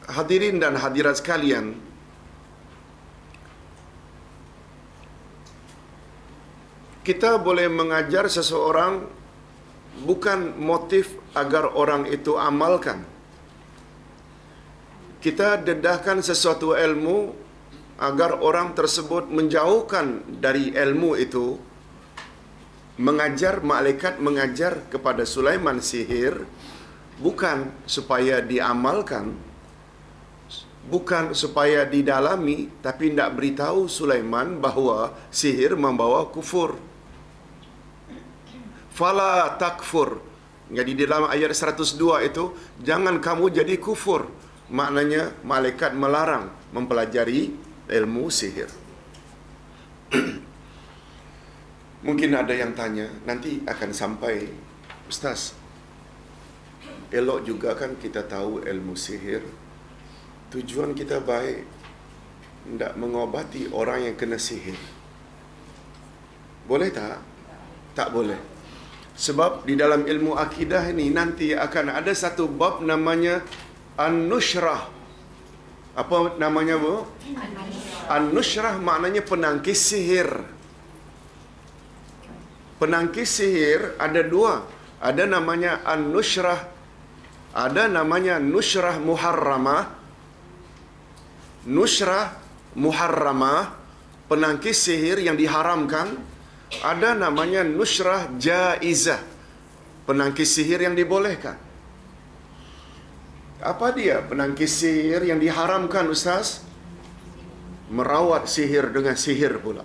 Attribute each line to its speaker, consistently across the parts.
Speaker 1: Hadirin dan hadirat sekalian, kita boleh mengajar seseorang bukan motif agar orang itu amalkan. Kita dedahkan sesuatu ilmu agar orang tersebut menjauhkan dari ilmu itu. Mengajar, malaikat mengajar kepada Sulaiman sihir bukan supaya diamalkan, bukan supaya didalami, tapi nak beritahu Sulaiman bahawa sihir membawa kufur. Fala takfur. Jadi dalam ayat 102 itu, jangan kamu jadi kufur. Maknanya malaikat melarang mempelajari ilmu sihir. Mungkin ada yang tanya, nanti akan sampai, Ustaz, elok juga kan kita tahu ilmu sihir. Tujuan kita baik, tidak mengobati orang yang kena sihir. Boleh tak? Tak boleh. Sebab di dalam ilmu akidah ini nanti akan ada satu bab namanya An-Nushrah. Apa namanya, Bu? An-Nushrah maknanya penangkis sihir. Penangkis sihir ada dua. Ada namanya An-Nushrah, ada namanya Nushrah Muharramah. Nushrah Muharramah, penangkis sihir yang diharamkan. Ada namanya Nushrah Jaizah, penangkis sihir yang dibolehkan. Apa dia penangkis sihir yang diharamkan, Ustaz? Merawat sihir dengan sihir pula.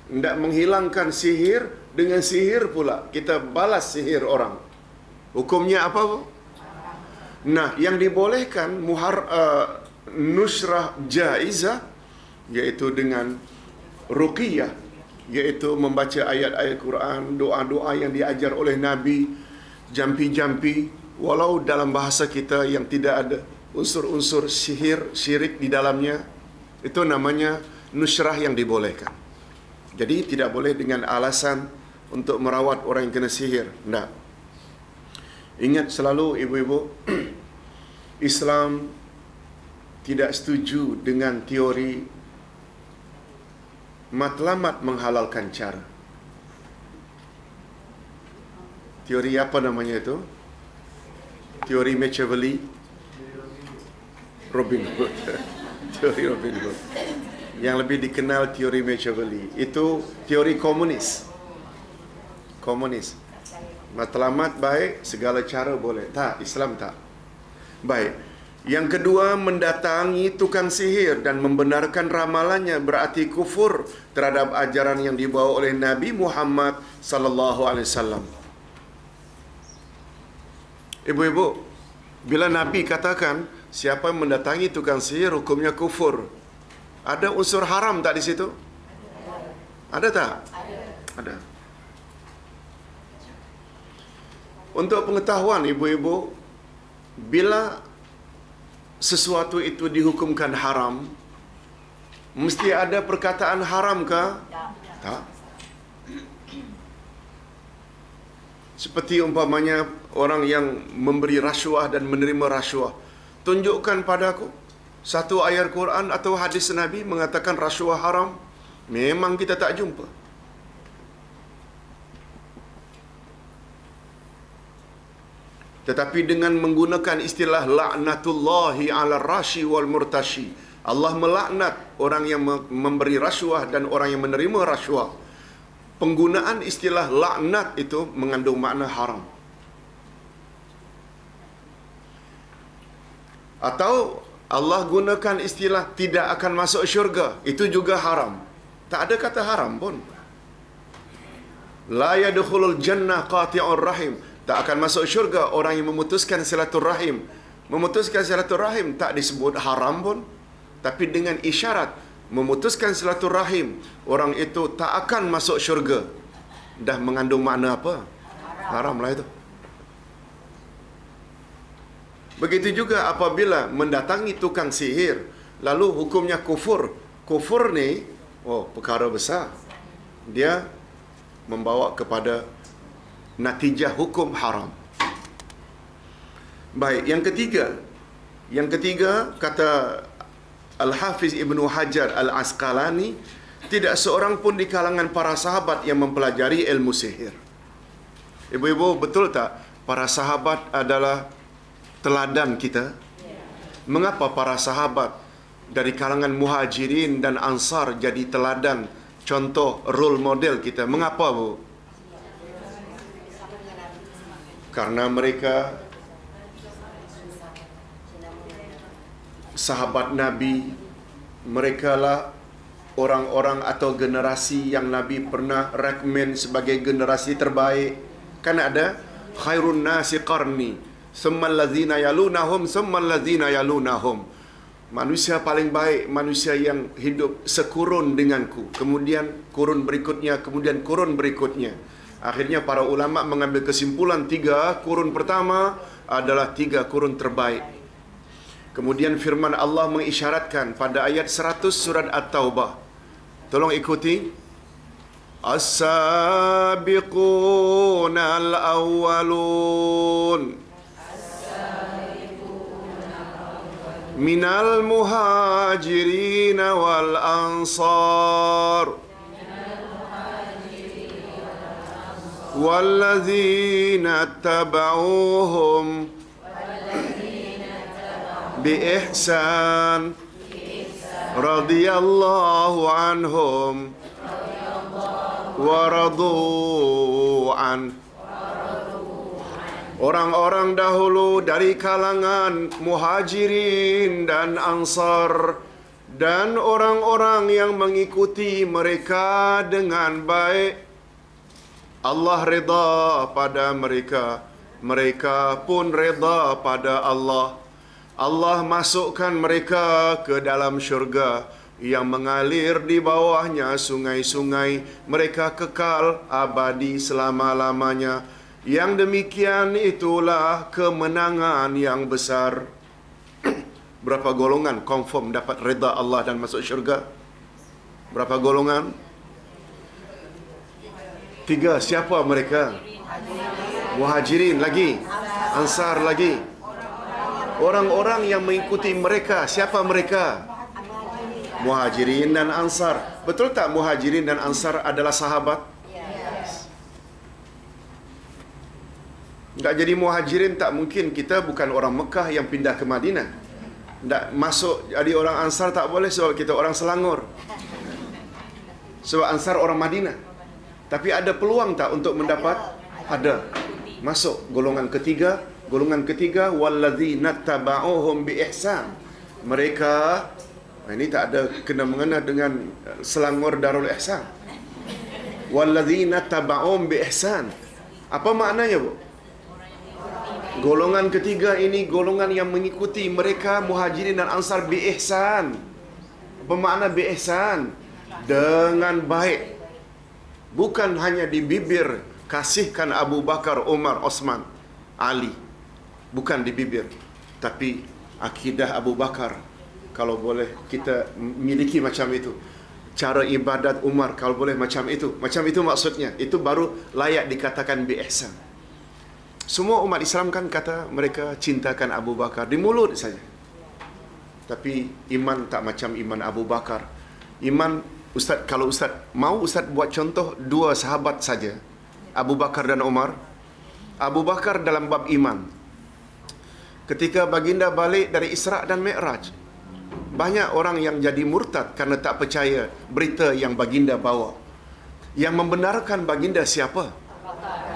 Speaker 1: Tidak menghilangkan sihir dengan sihir pula. Kita balas sihir orang. Hukumnya apa, Bu? Nah, yang dibolehkan Nushrah Jaizah, iaitu dengan ruqiyah, iaitu membaca ayat-ayat Quran, doa-doa yang diajar oleh Nabi, jampi-jampi, walau dalam bahasa kita yang tidak ada unsur-unsur sihir, syirik di dalamnya, itu namanya nushrah yang dibolehkan. Jadi tidak boleh dengan alasan untuk merawat orang yang kena sihir. Tidak. Ingat selalu ibu-ibu, Islam tidak setuju dengan teori matlamat menghalalkan cara. Teori apa namanya itu? Teori Machiavelli, Robin Hood. Teori Robin Hood. Yang lebih dikenal teori Machiavelli. Itu teori komunis. Komunis. Matlamat baik, segala cara boleh. Tak, Islam tak. Baik. Yang kedua, mendatangi tukang sihir dan membenarkan ramalannya berarti kufur terhadap ajaran yang dibawa oleh Nabi Muhammad sallallahu alaihi wasallam. Ibu-ibu, bila Nabi katakan siapa yang mendatangi tukang sihir hukumnya kufur, ada unsur haram tak di situ? Ada tak? Ada. Untuk pengetahuan ibu-ibu, bila sesuatu itu dihukumkan haram, mesti ada perkataan haram ke? Tak. Seperti umpamanya orang yang memberi rasuah dan menerima rasuah. Tunjukkan padaku satu ayat Quran atau hadis Nabi mengatakan rasuah haram. Memang kita tak jumpa. Tetapi dengan menggunakan istilah la'natullahi 'ala rashi wal murtashi, Allah melaknat orang yang memberi rasuah dan orang yang menerima rasuah. Penggunaan istilah laknat itu mengandung makna haram. Atau Allah gunakan istilah tidak akan masuk syurga, itu juga haram. Tak ada kata haram pun. La yadkhulul jannah qati'ur rahim, tak akan masuk syurga orang yang memutuskan silaturahim. Memutuskan silaturahim tak disebut haram pun, tapi dengan isyarat memutuskan silaturahim, orang itu tak akan masuk syurga. Dah mengandung makna apa? Haram lah itu. Begitu juga apabila mendatangi tukang sihir, lalu hukumnya kufur. Kufur ni, perkara besar. Dia membawa kepada natijah hukum haram. Baik, yang ketiga kata Al-Hafiz Ibnu Hajar Al-Asqalani, tidak seorang pun di kalangan para sahabat yang mempelajari ilmu sihir. Ibu-ibu, betul tak para sahabat adalah teladan kita? Mengapa para sahabat dari kalangan Muhajirin dan Ansar jadi teladan, contoh, role model kita? Mengapa, Bu? Karena mereka sahabat Nabi, mereka lah orang-orang atau generasi yang Nabi pernah recommend sebagai generasi terbaik. Kan ada khairun nasi qarni, summal ladzina yalunahum, summal ladzina yalunahum. Manusia paling baik, manusia yang hidup sekurun denganku, kemudian kurun berikutnya, kemudian kurun berikutnya. Akhirnya para ulama mengambil kesimpulan 3 kurun pertama adalah 3 kurun terbaik. Kemudian firman Allah mengisyaratkan pada ayat 100 surat At-Taubah. Tolong ikuti. As-sabiquna al-awwalun minal muhajirin wal ansar walladzina tabauhum biihsan radhiyallahu anhum wa radu an. Orang-orang dahulu dari kalangan Muhajirin dan Ansar dan orang-orang yang mengikuti mereka dengan baik, Allah redha pada mereka, mereka pun redha pada Allah. Allah masukkan mereka ke dalam syurga yang mengalir di bawahnya sungai-sungai. Mereka kekal abadi selama-lamanya. Yang demikian itulah kemenangan yang besar. Berapa golongan confirm dapat redha Allah dan masuk syurga? Berapa golongan? 3. Siapa mereka? Muhajirin lagi, Ansar lagi. Orang-orang yang mengikuti mereka, siapa mereka? Muhajirin dan Ansar. Betul tak Muhajirin dan Ansar adalah sahabat? Tak jadi Muhajirin, tak mungkin kita bukan orang Mekah yang pindah ke Madinah. Tak masuk jadi orang Ansar tak boleh sebab kita orang Selangor. Sebab Ansar orang Madinah. Tapi ada peluang tak untuk mendapat? Ada. Masuk golongan ketiga. Golongan ketiga, walladzina tabauhum biihsan. Mereka, ini tak ada kena-mengena dengan Selangor Darul Ihsan. Walladzina tabauhum biihsan. Apa maknanya, Bu? Golongan ketiga ini golongan yang mengikuti mereka Muhajirin dan Ansar biihsan. Apa makna biihsan? Dengan baik. Bukan hanya di bibir kasihkan Abu Bakar, Umar, Osman, Ali. Bukan di bibir, tapi akidah Abu Bakar kalau boleh kita miliki macam itu. Cara ibadat Umar kalau boleh macam itu. Macam itu maksudnya. Itu baru layak dikatakan biihsan. Semua umat Islam kan kata mereka cintakan Abu Bakar di mulut saja. Tapi iman tak macam iman Abu Bakar. Iman, Ustaz, kalau Ustaz mau, Ustaz buat contoh 2 sahabat saja, Abu Bakar dan Umar. Abu Bakar dalam bab iman, ketika baginda balik dari Isra' dan Mi'raj, banyak orang yang jadi murtad kerana tak percaya berita yang baginda bawa. Yang membenarkan baginda siapa?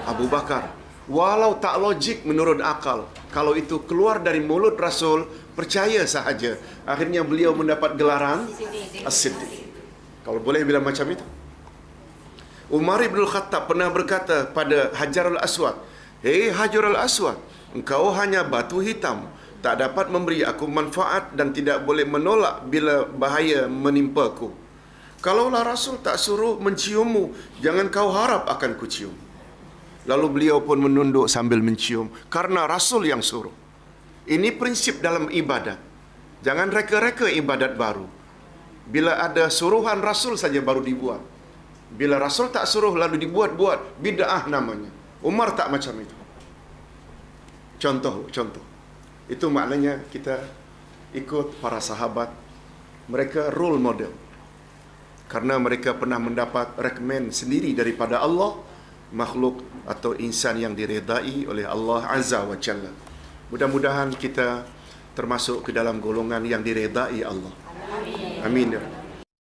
Speaker 1: Abu Bakar. Walau tak logik menurut akal, kalau itu keluar dari mulut Rasul, percaya sahaja. Akhirnya beliau mendapat gelaran As-Siddiq. Kalau boleh bilang macam itu. Umar ibn Khattab pernah berkata pada Hajarul Aswad, "Hei Hajarul Aswad, engkau hanya batu hitam, tak dapat memberi aku manfaat dan tidak boleh menolak bila bahaya menimpaku. Kalaulah Rasul tak suruh menciummu, jangan kau harap akan kucium." Lalu beliau pun menunduk sambil mencium, karena Rasul yang suruh. Ini prinsip dalam ibadat. Jangan reka-reka ibadat baru. Bila ada suruhan Rasul saja baru dibuat. Bila Rasul tak suruh lalu dibuat-buat, bid'ah namanya. Umar tak macam itu. Contoh. Itu maknanya kita ikut para sahabat. Mereka role model. Karena mereka pernah mendapat rekomen sendiri daripada Allah, makhluk atau insan yang diredai oleh Allah Azza wa Jalla. Mudah-mudahan kita termasuk ke dalam golongan yang diredai Allah. Amin.